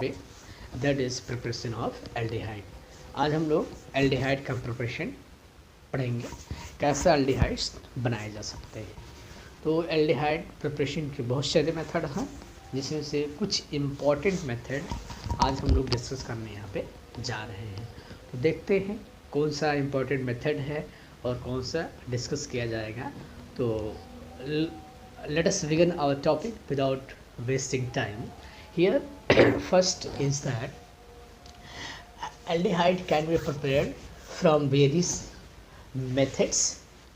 पे, that is preparation of aldehyde. आज हम लोग एल्डिहाइड का प्रिपरेशन पढ़ेंगे, कैसे एल्डिहाइड्स बनाए जा सकते हैं। तो एल्डिहाइड प्रिपरेशन के बहुत सारे मेथड हैं, जिसमें से कुछ इम्पॉर्टेंट मेथड आज हम लोग डिस्कस करने यहाँ पे जा रहे हैं। तो देखते हैं कौन सा इम्पॉर्टेंट मेथड है और कौन सा डिस्कस किया जाएगा। तो let us begin our topic without wasting time. Here, first is that aldehyde can be prepared from various methods,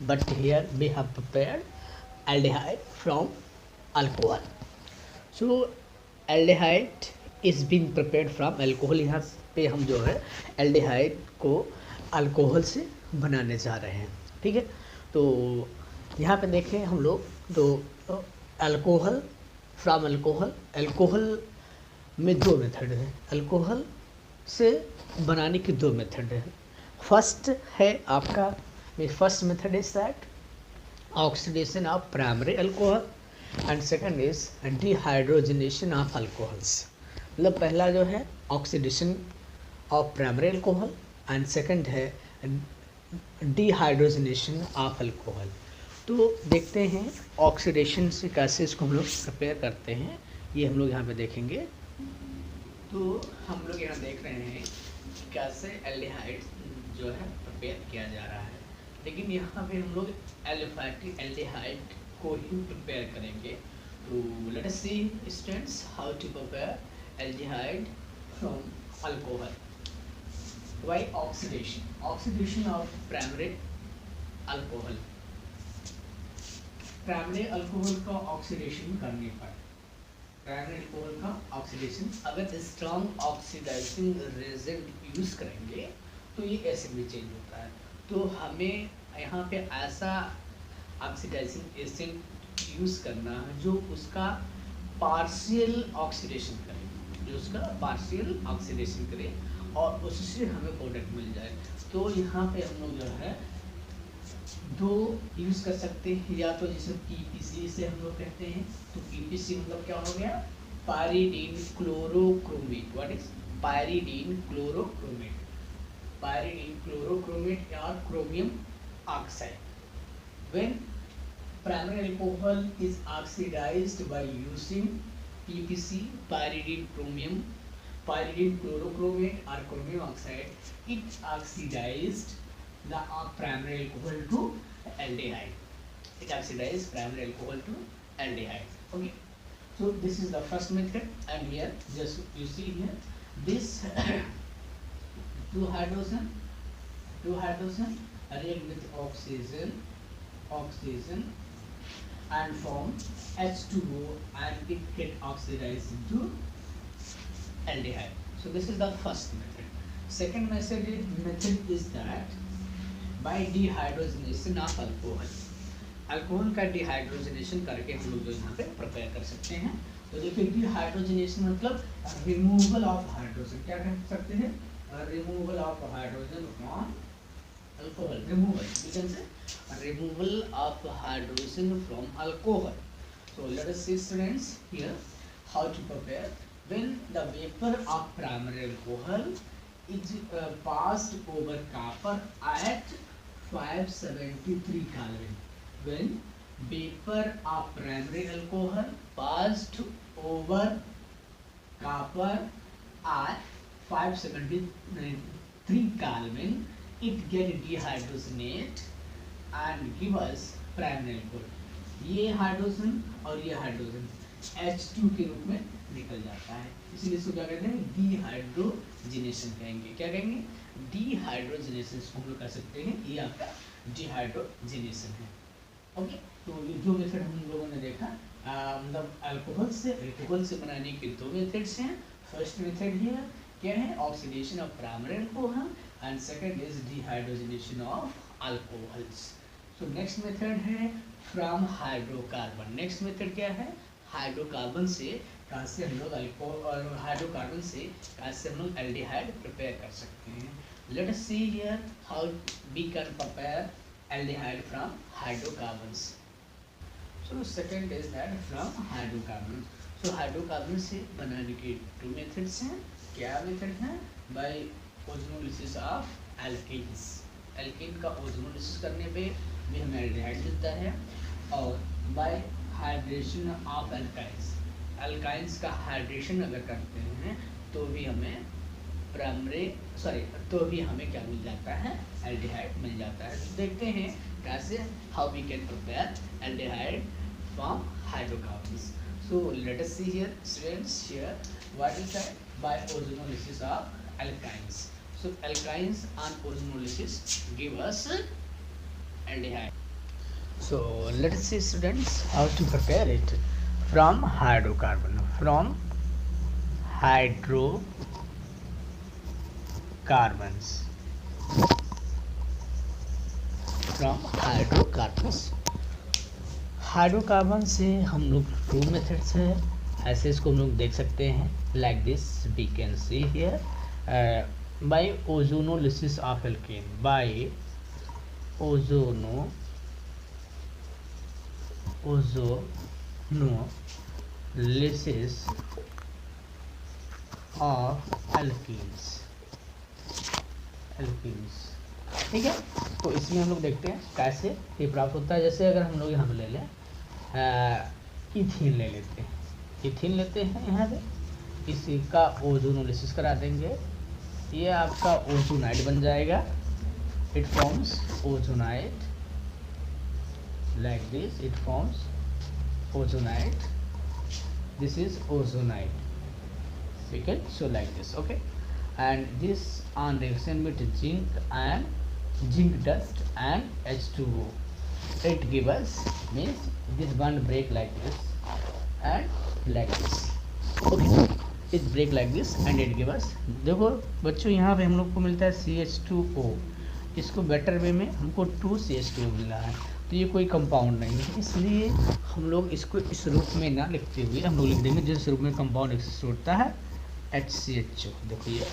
but here we have prepared aldehyde from alcohol. So aldehyde is being prepared from alcohol. यहाँ पे हम जो है aldehyde को alcohol से बनाने जा रहे हैं, ठीक है। तो यहाँ पे देखें हम लोग, तो अल्कोहल फ्रॉम अल्कोहल, अल्कोहल में दो मेथड है, अल्कोहल से बनाने की दो मेथड है। फर्स्ट है आपका, first method is that oxidation of primary alcohol and second is dehydrogenation of alcohols. मतलब पहला जो है oxidation of primary alcohol and second है डिहाइड्रोजनेशन ऑफ अल्कोहल। तो देखते हैं ऑक्सीडेशन से कैसे इसको हम लोग प्रिपेयर करते हैं, ये हम लोग यहाँ पे देखेंगे। तो हम लोग यहाँ देख रहे हैं कि कैसे एल्डिहाइड जो है प्रिपेयर किया जा रहा है, लेकिन यहाँ पे हम लोग एलिफैटिक एल्डिहाइड को ही प्रिपेयर करेंगे। तो let us see students how to prepare aldehyde from alcohol by oxidation. Oxidation of primary alcohol, primary alcohol का ऑक्सीडेशन करने पर, प्राइमरी अल्कोहल का ऑक्सीडेशन, अगर स्ट्रॉन्ग ऑक्सीडाइजिंग रेजेंट यूज़ करेंगे तो ये एसिड में चेंज होता है। तो हमें यहाँ पे ऐसा ऑक्सीडाइजिंग एजेंट यूज़ करना है जो उसका पार्शियल ऑक्सीडेशन करे, जो उसका पार्शियल ऑक्सीडेशन करे और उससे हमें प्रोडक्ट मिल जाए। तो यहाँ पे हम लोग जो है दो यूज़ कर सकते हैं, या तो जैसे पीपीसी से हम लोग कहते हैं, तो पीपीसी मतलब क्या हो गया, pyridine chlorochromate. What is pyridine chlorochromate, pyridine chlorochromate या chromium oxide. When primary alcohol is oxidized by using PPC, pyridine chromium, pyridine chlorochromate or chromium oxide, it oxidized the primary alcohol to aldehyde. It oxidized primary alcohol to aldehyde. Okay, so this is the first method, and here just you see here this two hydrogen react with oxygen and form H2O and it get oxidized into aldehyde. So this is the first method. Second method is that by dehydrogenation of alcohol, alcohol का dehydrogenation करके हम लोग जो यहाँ पे prepare कर सकते हैं। तो देखिए डिहाइड्रोजनेशन मतलब रिमूवल ऑफ हाइड्रोजन, क्या कह सकते हैं, removal of hydrogen from alcohol, removal, we can say removal of hydrogen from alcohol. So let us see students here how to prepare. When the vapor of primary alcohol is passed over copper at 573 Kelvin. When vapor of primary alcohol passed over copper at 573 Kelvin, it get dehydrogenate and give us primary alcohol. ये hydrogen और ये hydrogen H2 के रूप में निकल जाता है, इसलिए इसको क्या कहते हैं, डिहाइड्रोजिनेशन कहेंगे। क्या कहेंगे, डिहाइड्रोजिनेशन इसको हम लोग कह सकते हैं, ये आपका डिहाइड्रोजिनेशन है। ओके, तो ये जो मेथड हम लोगों ने देखा, मतलब अल्कोहल से बनाने के दो मेथड्स हैं। फर्स्ट मेथड ये क्या है, oxidation of primary alcohol and second is dehydrogenation of alcohols. So next method है फ्रॉम हाइड्रोकार्बन। नेक्स्ट मेथड क्या है, हाइड्रोकार्बन से कैसे हम लोग अल्कोहल, हाइड्रोकार्बन से कैसे हम लोग एल्डिहाइड प्रिपेयर कर सकते हैं। Let us see here how we can prepare aldehyde from hydrocarbons. So second is that from hydrocarbon. So hydrocarbon से बनाने के 2 मेथड्स हैं। क्या मेथड हैं? By ozonolysis of alkenes, alkene का ओजोनोलिसिस करने पे भी हमें एल्डिहाइड मिलता है, और by hydration of alkynes, alkynes का हाइड्रेशन अगर करते हैं तो भी हमें तो भी हमें क्या मिल जाता है? एल्डिहाइड मिल जाता है। तो देखते हैं कैसे, how we can prepare aldehyde from hydrocarbons. So let us see here, students, here what is that? By ozonolysis of alkynes. So alkynes on ozonolysis give us aldehyde. So let us see, students, how to prepare it from hydrocarbon, from hydrocarbons, from hydrocarbons. Hydrocarbon से हम लोग 2 methods है, ऐसे इसको हम लोग देख सकते हैं, like this we can see here, by ozonolysis of alkene, by ozonolysis of alkenes, ठीक है। तो इसमें हम लोग देखते हैं कैसे ये प्राप्त होता है। जैसे अगर हम लोग यहाँ पे ले लें इथीन ले लेते हैं, इथीन लेते हैं यहाँ पे, इसी का ओजोनोलिसिस करा देंगे, ये आपका ओजोनाइड बन जाएगा, it forms ozonide like this, it forms ozonide, this is ozonide, ठीक है। So like this, okay, and this on reaction with zinc dust and H2O, it gives us, means this one break like this and like this, okay, it break like this and it gives us, देखो बच्चों यहाँ पे हम लोग को मिलता है CH2O, इसको बेटर वे में हमको 2CH2O मिल रहा है, तो ये कोई कंपाउंड नहीं है, इसलिए हम लोग इसको इस रूप में ना लिखते हुए हम लोग लिख देंगे जिस रूप में कंपाउंड एग्जिस्ट होता है, HCHO। देखो ये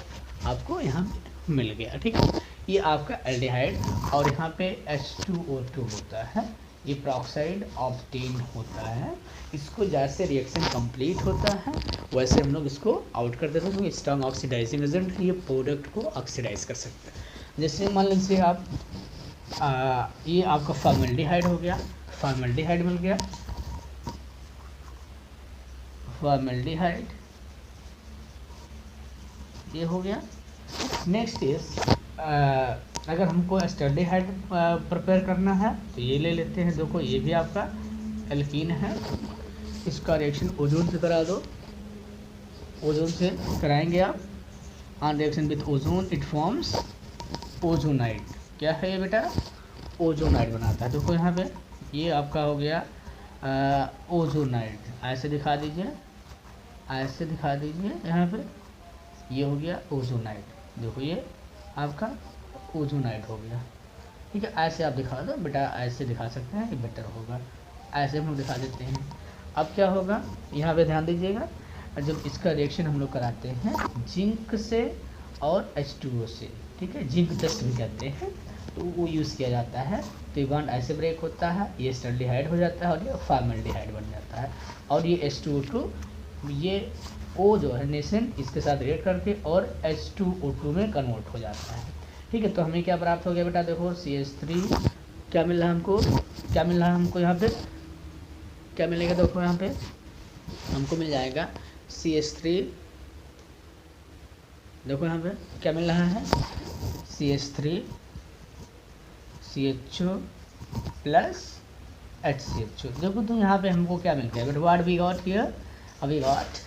आपको यहाँ पे मिल गया, ठीक है, ये आपका एल्डिहाइड, और यहाँ पे H2O2 होता है, ये पेरोक्साइड ऑब्टेन होता है। इसको जैसे रिएक्शन कंप्लीट होता है वैसे हम लोग इसको आउट कर देते हैं, क्योंकि स्ट्रॉन्ग ऑक्सीडाइजिंग एजेंट ये प्रोडक्ट को ऑक्सीडाइज कर सकते हैं। जैसे मान लीजिए आप ये आपका फॉर्मेल्डिहाइड हो गया, फॉर्मेल्डिहाइड मिल गया, फॉर्मेल्डिहाइड ये हो गया। नेक्स्ट इज अगर हमको एस्टल्डिहाइड प्रिपेयर करना है तो ये ले लेते हैं, देखो ये भी आपका एल्कीन है, इसका रिएक्शन ओजोन से करा दो, ओजोन से कराएंगे आप, on reaction with ozone it forms ozonide, क्या है ये बेटा? ओजोनाइड बनाता है। देखो यहाँ पे ये आपका हो गया ओजोनाइड, ऐसे दिखा दीजिए, ऐसे दिखा दीजिए, यहाँ पे ये हो गया ओजोनाइड, देखो ये आपका ओजोनाइड हो गया, ठीक है। ऐसे आप दिखा दो बेटा, ऐसे दिखा सकते हैं, ये बेटर होगा, ऐसे हम लोग दिखा देते हैं। अब क्या होगा यहाँ पे ध्यान दीजिएगा, जब इसका रिएक्शन हम लोग कराते हैं जिंक से और H2O से, ठीक है, जिंक डस्ट भी कहते हैं, तो वो यूज़ किया जाता है, तो ये बॉन्ड ऐसे ब्रेक होता है, ये एस्टल्डिहाइड हो जाता है और ये फॉर्मेल्डिहाइड बन जाता है, और ये H2O2 ये O जो है नेसेंट इसके साथ रिएक्ट करके और H2O2 में कन्वर्ट हो जाता है, ठीक है। तो हमें क्या प्राप्त हो गया बेटा? देखो CH3 क्या मिल रहा है हमको, क्या मिल रहा है हमको यहाँ पे, क्या मिलेगा? देखो यहाँ पे हमको मिल जाएगा CH3, देखो यहाँ पे क्या मिल रहा है CH3 CHO प्लस HCHO। देखो तो यहाँ पे हमको क्या मिल गया, but what we got here, we got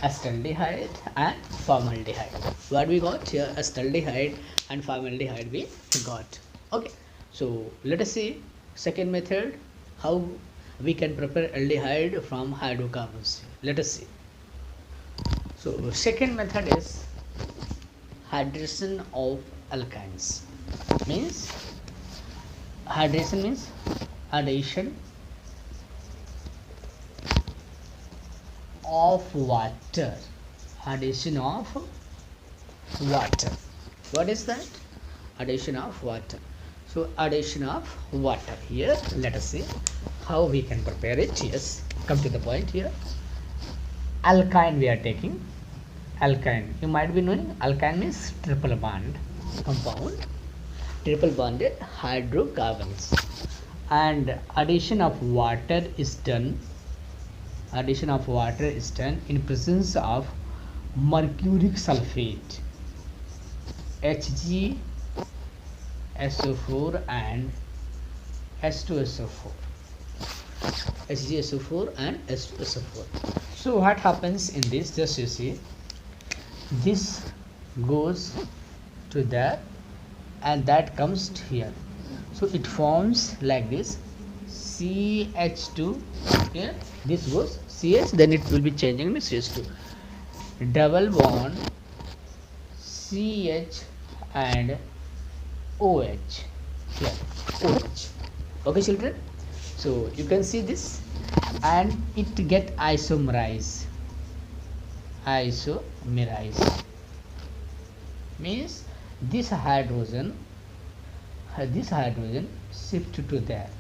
acetaldehyde and formaldehyde. What we got here, acetaldehyde and formaldehyde we got. Okay, so let us see second method, how we can prepare aldehyde from hydrocarbons. Let us see. So second method is hydration of alkynes. Means hydration means addition of water, addition of water. What is that? Addition of water. So addition of water here, let us see how we can prepare it. Yes, come to the point here. alkyne we are taking. Alkyne, you might be knowing alkyne means triple bond compound, triple bonded hydrocarbons, and addition of water is done. Addition of water is done in presence of mercuric sulfate, HgSO4 and H2SO4. HgSO4 and H2SO4. So what happens in this? Just you see, this goes to there and that comes to here. So it forms like this, CH2. Here this goes CH, then it will be changing to CH2. Double bond CH and OH. Here OH. Okay children, so you can see this, and it get isomerized. Isomerized means this hydrogen shift to there,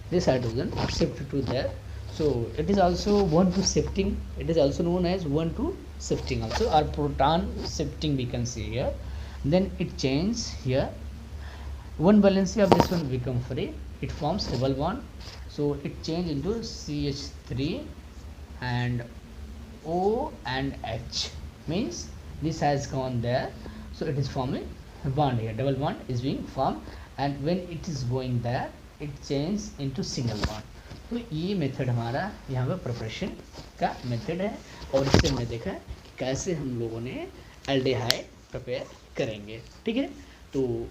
this hydrogen shift to there. So it is also 1-2 shifting, it is also known as 1-2 shifting also, or proton shifting we can see here. Then it changes here, one valency of this one become free, it forms double bond, so it change into CH3 and O and H, means this has gone there, so it is forming a bond here, double bond is being formed, and when it is going there it changes into single bond. तो ये method हमारा यहाँ पे preparation का method है, और इससे हमने देखा है कि कैसे हम लोगों ने एल्डिहाइड प्रिपेयर करेंगे, ठीक है। तो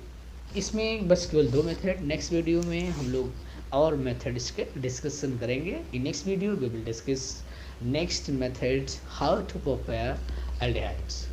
इसमें बस केवल 2 मेथड, नेक्स्ट वीडियो में हम लोग और मेथड इसके डिस्कशन करेंगे। In next video we will discuss next methods how to prepare aldehydes.